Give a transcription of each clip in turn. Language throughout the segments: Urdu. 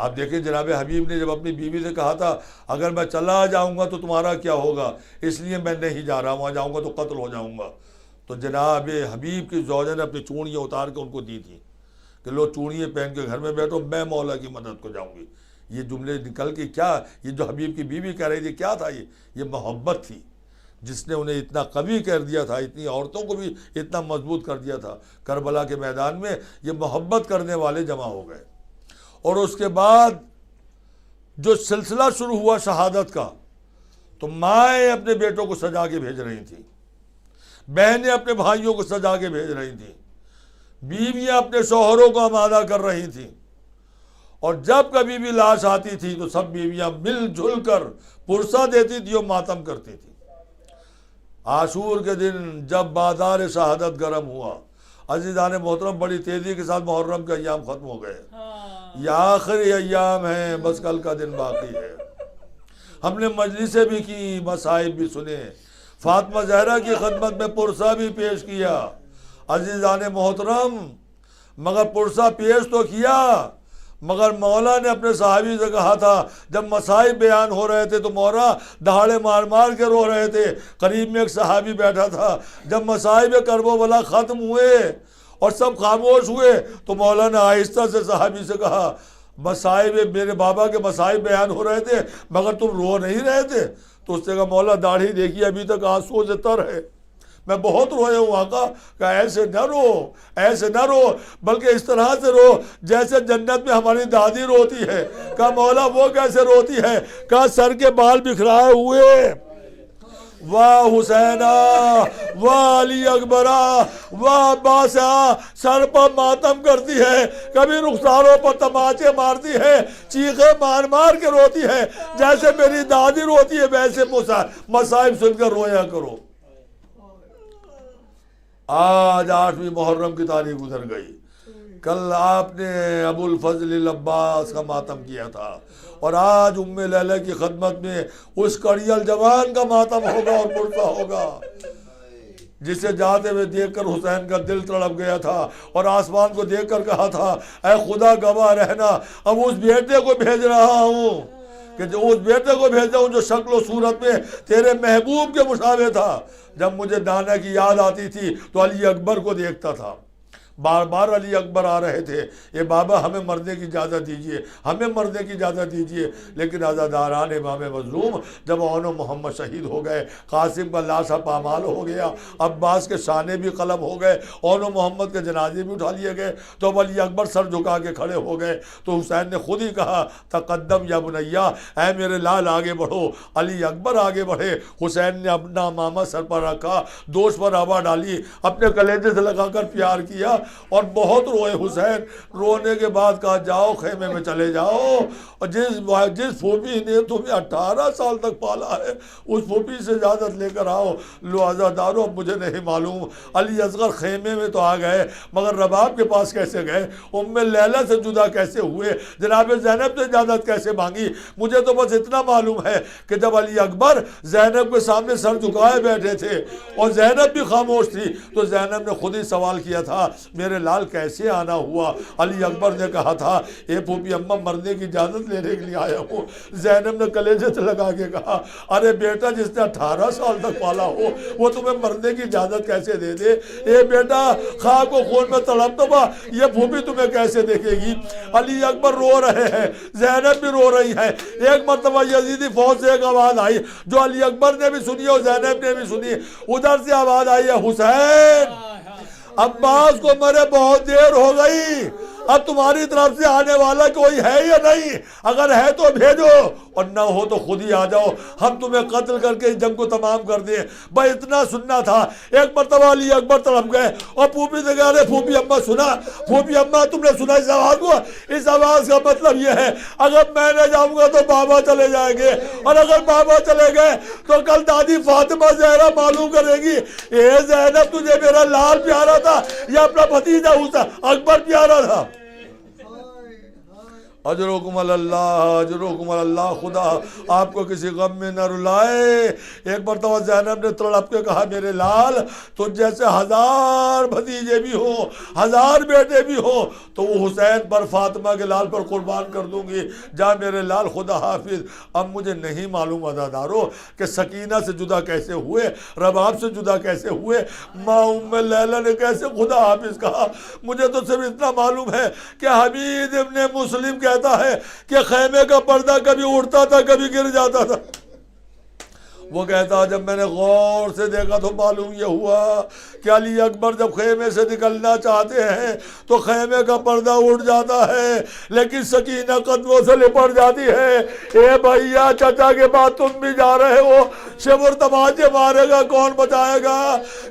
آپ دیکھیں جناب حبیب نے جب اپنی بیوی سے کہا تھا اگر میں چلا جاؤں گا تو تمہارا کیا ہوگا، اس لیے میں نہیں جا رہا، وہاں جاؤں گا تو قتل ہو جاؤں گا، تو جناب حبیب کی زوجہ نے اپنی چوڑیاں اتار کے ان کو دی تھی کہ لو چوڑیاں پہن کے گھر میں بیٹھو، میں مولا کی مدد کو جاؤں گی۔ یہ جملے نکل کے کیا، یہ جو حبیب کی بیوی کہہ رہی تھی کیا تھا، یہ محبت تھی جس نے انہیں اتنا قوی کر دیا تھا، اتنی عورتوں کو بھی اتنا مضبوط کر دیا تھا۔ کربلا کے میدان میں یہ محبت کرنے والے جمع ہو گئے، اور اس کے بعد جو سلسلہ شروع ہوا شہادت کا، تو مائیں اپنے بیٹوں کو سجا کے بھیج رہی تھیں، بہنیں اپنے بھائیوں کو سجا کے بھیج رہی تھیں، بیویاں اپنے شوہروں کو آمادہ کر رہی تھیں، اور جب کبھی بھی لاش آتی تھی تو سب بیویاں مل جل کر پرسہ دیتی تھی اور ماتم کرتی تھی۔ عاشور کے دن جب بازار شہادت گرم ہوا، عزیزان محترم بڑی تیزی کے ساتھ محرم کے ایام ختم ہو گئے، یہ آخری ایام ہیں، بس کل کا دن باقی ہے۔ ہم نے مجلسیں بھی کی، مصائب بھی سنے، فاطمہ زہرا کی خدمت میں پرسہ بھی پیش کیا۔ عزیزان محترم مگر پرسہ پیش تو کیا، مگر مولا نے اپنے صحابی سے کہا تھا جب مصائب بیان ہو رہے تھے تو مولا دہاڑے مار مار کے رو رہے تھے۔ قریب میں ایک صحابی بیٹھا تھا، جب مصائب کرب و بلا ختم ہوئے اور سب خاموش ہوئے تو مولا نے آہستہ سے صحابی سے کہا مصائب، میرے بابا کے مصائب بیان ہو رہے تھے مگر تم رو نہیں رہے تھے؟ تو اس نے کہا مولا داڑھی دیکھی ابھی تک آنسوؤں سے تر ہے، میں بہت رویا ہوں آقا۔ کہ ایسے نہ رو، ایسے نہ رو، بلکہ اس طرح سے رو جیسے جنت میں ہماری دادی روتی ہے۔ کہا مولا وہ کیسے روتی ہے؟ کہا سر کے بال بکھرائے ہوئے، واہ حسینہ، واہ علی اکبرہ، واہ عباسہ، سر پر ماتم کرتی ہے، کبھی رخساروں پر تماچے مارتی ہے، چیخیں مار مار کے روتی ہے، جیسے میری دادی روتی ہے ویسے مصائب سن کر رویا کرو۔ آج 8ویں محرم کی تاریخ گزر گئی، کل آپ نے ابو الفضل العباس کا ماتم کیا تھا، اور آج ام لیلہ کی خدمت میں اس کڑیل جوان کا ماتم ہوگا اور پرسہ ہوگا جسے جاتے ہوئے دیکھ کر حسین کا دل تڑپ گیا تھا اور آسمان کو دیکھ کر کہا تھا اے خدا گواہ رہنا، اب اس بیٹے کو بھیج رہا ہوں کہ جو اس بیٹے کو بھیجا ہوں جو شکل و صورت میں تیرے محبوب کے مشابہ تھا۔ جب مجھے نانا کی یاد آتی تھی تو علی اکبر کو دیکھتا تھا، بار بار علی اکبر آ رہے تھے، اے بابا ہمیں مرنے کی اجازت دیجئے، ہمیں مرنے کی اجازت دیجئے۔ لیکن عزاداران امام مظلوم جب اون و محمد شہید ہو گئے، قاسم کا لاشا پامال ہو گیا، عباس کے شانے بھی قلم ہو گئے، اون و محمد کے جنازے بھی اٹھا لیے گئے، تو اب علی اکبر سر جھکا کے کھڑے ہو گئے، تو حسین نے خود ہی کہا تقدم یا بنیا، اے میرے لال آگے بڑھو۔ علی اکبر آگے بڑھے، حسین نے اپنا امامہ سر پر رکھا، دوش پر ہوا ڈالی، اپنے کلیجے سے لگا کر پیار کیا اور بہت روئے حسین۔ رونے کے بعد کہا جاؤ خیمے میں چلے جاؤ، اور جس پھوپھی نے تمہیں 18 سال تک پالا ہے اس پھوپھی سے اجازت لے کر آؤ۔ لو عزادارو اب مجھے نہیں معلوم علی اصغر خیمے میں تو آ گئے مگر رباب کے پاس کیسے گئے، ام لیلہ سے جدا کیسے ہوئے، جناب زینب سے اجازت کیسے مانگی؟ مجھے تو بس اتنا معلوم ہے کہ جب علی اکبر زینب کے سامنے سر جھکائے بیٹھے تھے اور زینب بھی خاموش تھی تو زینب نے خود ہی سوال کیا تھا میرے لال کیسے آنا ہوا؟ علی اکبر نے کہا تھا اے پھوپھی اماں مرنے کی اجازت لینے کے لیے آیا ہوں۔ زینب نے کلیجے سے لگا کے کہا ارے بیٹا جس نے 18 سال تک پالا ہو وہ تمہیں مرنے کی اجازت کیسے دے دے؟ اے بیٹا خاک و خون میں تڑپ دبا، یہ پھوپھی تمہیں کیسے دیکھے گی؟ علی اکبر رو رہے ہیں، زینب بھی رو رہی ہے۔ ایک مرتبہ یزیدی فوج سے ایک آواز آئی جو علی اکبر نے بھی سنی اور زینب نے بھی سنی، ادھر سے آواز آئی ہے حسین عباس کو مرے بہت دیر ہو گئی، اب تمہاری طرف سے آنے والا کوئی ہے یا نہیں؟ اگر ہے تو بھیجو اور نہ ہو تو خود ہی آ جاؤ، ہم تمہیں قتل کر کے اس جنگ کو تمام کر دیں۔ بھائی اتنا سننا تھا۔ ایک مرتبہ علی اکبر تڑپ گئے اور پھوپھی سے کہا رہے پھوپھی اماں سنا، پھوپھی اماں تم نے سنا اس آواز کو؟ اس آواز کا مطلب یہ ہے اگر میں نہ جاؤں گا تو بابا چلے جائیں گے، اور اگر بابا چلے گئے تو کل دادی فاطمہ زہرا معلوم کرے گی اے زینب تجھے میرا لال پیارا تھا یا اپنا بھتیجا اکبر پیارا تھا؟ اجرکم اللہ اجرکم اللہ، خدا آپ کو کسی غم میں نہ رلائے۔ ایک مرتبہ زینب نے تڑپ کے کہا میرے لال تجھ جیسے 1000 بھتیجے بھی ہوں، 1000 بیٹے بھی ہوں تو وہ حسین پر فاطمہ کے لال پر قربان کر دوں گی، جا میرے لال خدا حافظ۔ اب مجھے نہیں معلوم عزادارو کہ سکینہ سے جدا کیسے ہوئے، رباب سے جدا کیسے ہوئے، ماں ام لیلہ نے کیسے خدا حافظ کہا۔ مجھے تو صرف اتنا معلوم ہے کہ حمید ابن مسلم کہتا ہے کہ خیمے کا پردہ کبھی اڑتا تھا کبھی گر جاتا تھا۔ وہ کہتا جب میں نے غور سے دیکھا تو معلوم یہ ہوا کہ علی اکبر جب خیمے سے نکلنا چاہتے ہیں تو خیمے کا پردہ اڑ جاتا ہے، لیکن سکینہ قدموں سے لپٹ جاتی ہے۔ اے بھیا چچا کے بعد تم بھی جا رہے ہو، شبر تماچے مارے گا کون بچائے گا؟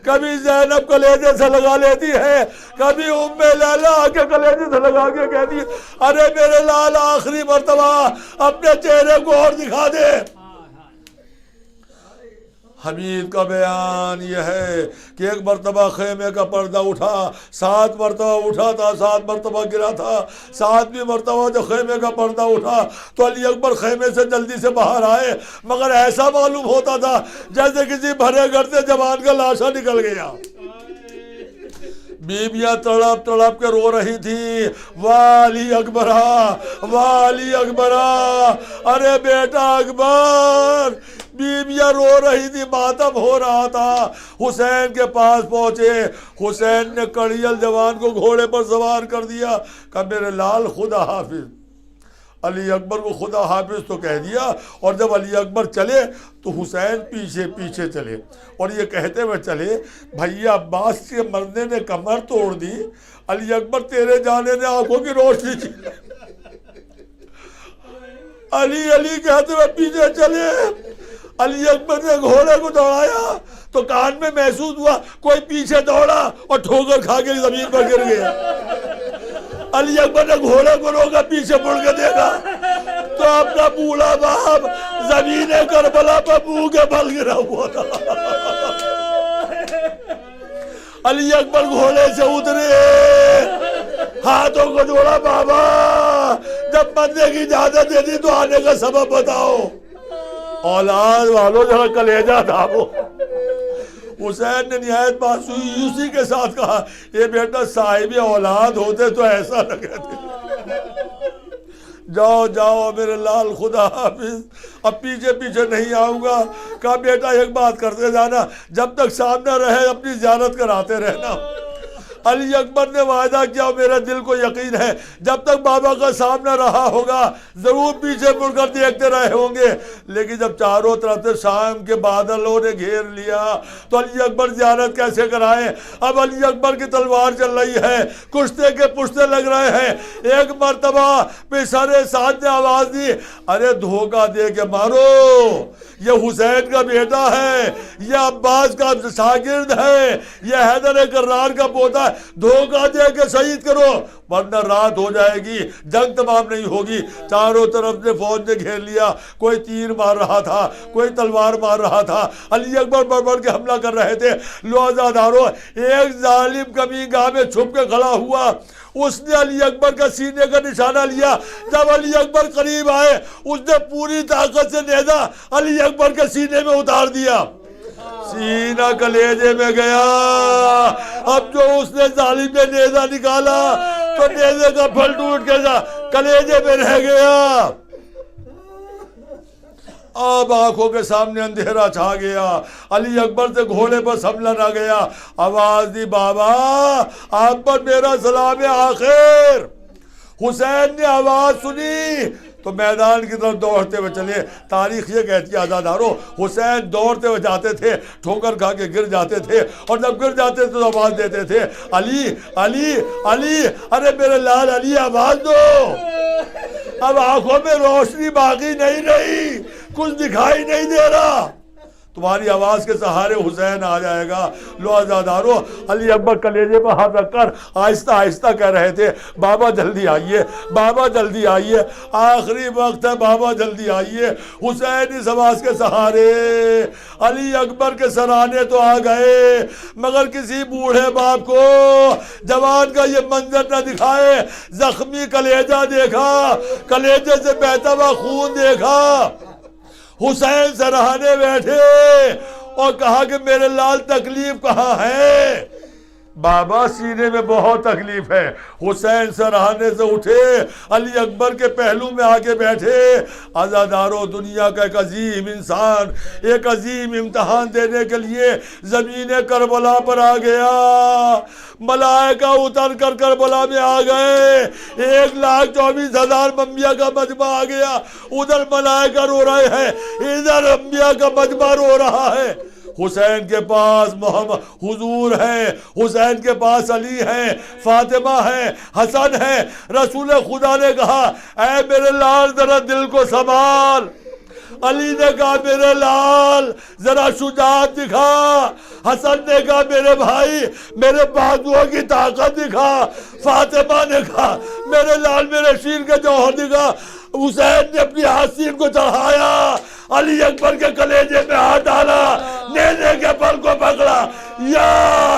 کبھی زینب کلیجے سے لگا لیتی ہے، کبھی ام لیلہ آ کے کلیجے سے لگا کے کہتی ہے ارے میرے لال آخری مرتبہ اپنے چہرے کو اور دکھا دے۔ حمید کا بیان یہ ہے کہ ایک مرتبہ خیمے کا پردہ اٹھا، 7 مرتبہ اٹھا تھا، 7 مرتبہ گرا تھا، 7ویں مرتبہ جب خیمے کا پردہ اٹھا تو علی اکبر خیمے سے جلدی سے باہر آئے، مگر ایسا معلوم ہوتا تھا جیسے کسی بھرے گھر سے جوان کا لاشا نکل گیا۔ بیویاں تڑپ تڑپ کے رو رہی تھی، والی اکبرہ والی اکبرہ، ارے بیٹا اکبر۔ بیویاں رو رہی تھی، ماتم ہو رہا تھا۔ حسین کے پاس پہنچے، حسین نے کڑیل جوان کو گھوڑے پر سوار کر دیا، کہا میرے لال خدا حافظ۔ علی اکبر کو خدا حافظ تو کہہ دیا، اور جب علی اکبر چلے تو حسین پیچھے پیچھے چلے، اور یہ کہتے ہوئے چلے بھیا عباس کے مرنے نے کمر توڑ دی، علی اکبر تیرے جانے نے آنکھوں کی روشنی چھین لی۔ علی علی کہتے ہوئے پیچھے چلے۔ علی اکبر نے گھوڑے کو دوڑایا تو کان میں محسوس ہوا کوئی پیچھے دوڑا اور ٹھوکر کھا کے زمین پر گر گیا۔ علی اکبر نے گھوڑے کو روکا، پیچھے مڑ کے دیکھا تو اپنا بوڑھا باپ زمین کربلا پر منہ کے بل گرا ہوا تھا۔ علی اکبر گھوڑے سے اترے، ہاتھوں کو جوڑا، بابا جب بندے کی اجازت دے دی تو آنے کا سبب بتاؤ۔ اولاد والوں ذرا کلیجہ دھاپو۔ حسین نے نہایت مایوسی کے ساتھ کہا یہ بیٹا صاحب اولاد ہوتے تو ایسا نہ کہتے۔ جاؤ جاؤ میرے لال خدا حافظ، اب پیچھے پیچھے نہیں آؤں گا۔ کہا بیٹا ایک بات کرتے جانا، جب تک سامنے رہے اپنی زیارت کراتے رہنا۔ علی اکبر نے وعدہ کیا، میرے دل کو یقین ہے جب تک بابا کا سامنا رہا ہوگا ضرور پیچھے مڑ کر دیکھتے رہے ہوں گے، لیکن جب چاروں طرف سے شام کے بادلوں نے گھیر لیا تو علی اکبر زیارت کیسے کرائیں؟ اب علی اکبر کی تلوار چل رہی ہے، کشتے کے پشتے لگ رہے ہیں۔ ایک مرتبہ پسرے ساتھ نے آواز دی ارے دھوکہ دے کے مارو، یہ حسین کا بیٹا ہے، یہ عباس کا شاگرد ہے، یہ حیدر کرار کا پوتا ہے، دھوکہ دے کے شہید کرو ورنہ رات ہو جائے گی، جنگ تمام نہیں ہوگی۔ چاروں طرف سے فوج نے گھیر لیا، کوئی تیر مار رہا تھا، کوئی تلوار مار رہا تھا، علی اکبر بڑھ بڑھ کے حملہ کر رہے تھے۔ لو عزادارو، ایک ظالم کمی گاہ میں چھپ کے کھڑا ہوا، اس نے علی اکبر کا سینے کا نشانہ لیا۔ جب علی اکبر قریب آئے اس نے پوری طاقت سے نیزہ علی اکبر کے سینے میں اتار دیا، سینہ کلیجے میں گیا۔ اب جو اس نے ظالم نے نیزہ نکالا تو نیزے کا پھل ٹوٹ کے کلیجے میں رہ گیا۔ اب آنکھوں کے سامنے اندھیرا چھا گیا، علی اکبر سے گھوڑے پر سنبھلا نہ گیا۔ آواز دی بابا آپ پر میرا سلام آخر۔ حسین نے آواز سنی تو میدان کی طرف دوڑتے ہوئے چلے۔ تاریخ یہ کہتی ہے عزادارو، حسین دوڑتے ہوئے جاتے تھے، ٹھوکر کھا کے گر جاتے تھے، اور جب گر جاتے تھے تو آواز دیتے تھے علی علی علی، ارے میرے لال علی آواز دو۔ اب آنکھوں میں روشنی باقی نہیں رہی، کچھ دکھائی نہیں دے رہا۔ تمہاری آواز کے سہارے حسین آ جائے گا۔ لو عزادارو، علی اکبر کلیجے پہ ہاتھ رکھ کر آہستہ آہستہ کہہ رہے تھے بابا جلدی آئیے، بابا جلدی آئیے، آخری وقت ہے، بابا جلدی آئیے۔ حسین اس آواز کے سہارے علی اکبر کے سرانے تو آ گئے، مگر کسی بوڑھے باپ کو جوان کا یہ منظر نہ دکھائے۔ زخمی کلیجہ دیکھا، کلیجے سے بہتا ہوا خون دیکھا، حسین سراہنے بیٹھے اور کہا کہ میرے لال تکلیف کہاں ہے؟ بابا سینے میں بہت تکلیف ہے۔ حسین سراہنے سے اٹھے، علی اکبر کے پہلو میں آ کے بیٹھے۔ عزادارو، دنیا کا ایک عظیم انسان ایک عظیم امتحان دینے کے لیے زمین کربلا پر آ گیا۔ ملائکہ اتر کر کربلا میں آ گئے، 1,24,000 انبیاء کا مجمع آ گیا۔ ادھر ملائکہ رو رہے ہیں، ادھر انبیاء کا مجمع رو رہا ہے۔ حسین کے پاس محمد حضور ہے، حسین کے پاس علی ہے، فاطمہ ہے، حسن ہے۔ رسول خدا نے کہا اے میرے لال ذرا دل کو سنبھال۔ علی نے کہا میرے لال ذرا شجاعت دکھا۔ حسن نے کہا میرے بھائی میرے بازوؤں کی طاقت دکھا۔ فاطمہ نے کہا میرے لال میرے شیر کے جوہر دکھا۔ حسین نے اپنی آستین کو چڑھایا، علی اکبر کے کلیجے میں ہاتھ ڈالا، نیزے کے پل کو پکڑا، یا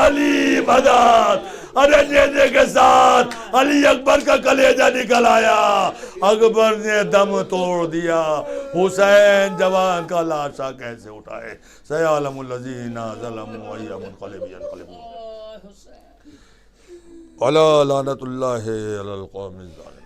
علی مدد۔ ارے نیزے کے ساتھ علی اکبر کا کلیجہ نکل آیا، اکبر نے دم توڑ دیا۔ حسین جوان کا لاشا کیسے اٹھائے؟ سیعلم الذین ظلموا ای منقلب ینقلبون۔ ولا لعنت اللہ علی القوم الظالمین۔